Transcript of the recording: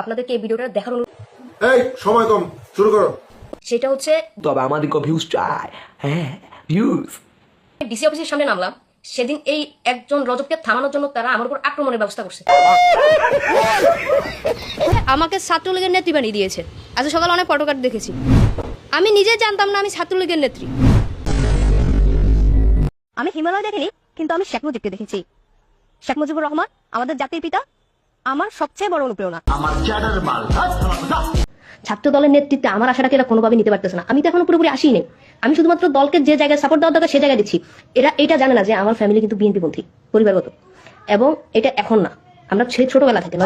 আপনাদেরকে এই ভিডিওটা দেখার এই সময় কম, শুরু করো। সেটা হচ্ছে তবে আমাদেরকে ভিউজ চাই। হ্যাঁ, ভিউজ। ডিসি অফিসের সামনে নামলাম, সেদিন এই একজন রজবকে থামানোর জন্য তারা আমার উপর আক্রমণের ব্যবস্থা করছে। আমাকে ছাত্রলীগের নেত্রী বানিয়ে দিয়েছে। আজ সকালে অনেক ফটোকার্ড দেখেছি, আমি নিজে জানতাম না আমি ছাত্রলীগের নেত্রী। আমি হিমালয় দেখিনি, কিন্তু আমি শেখ মুজিবকে দেখেছি। শেখ মুজিবুর রহমান আমাদের জাতির পিতা, আমার সবচেয়ে বড় অনুপ্রেরণা। ছাত্র দলের নেতৃত্বে আমার আশাটাকে এরা কোনোভাবে নিতে পারতেছে না। আমি তো এখনো পুরোপুরি আসিনি। আমি শুধুমাত্র দলকে যে জায়গায় সাপোর্ট দেওয়ার দরকার সে জায়গায় দিচ্ছি। এরা এটা জানে না যে আমার ফ্যামিলি কিন্তু বিএনপি পন্থী পরিবারগত, এবং এটা এখন না, আমরা সেই ছোটবেলা থেকে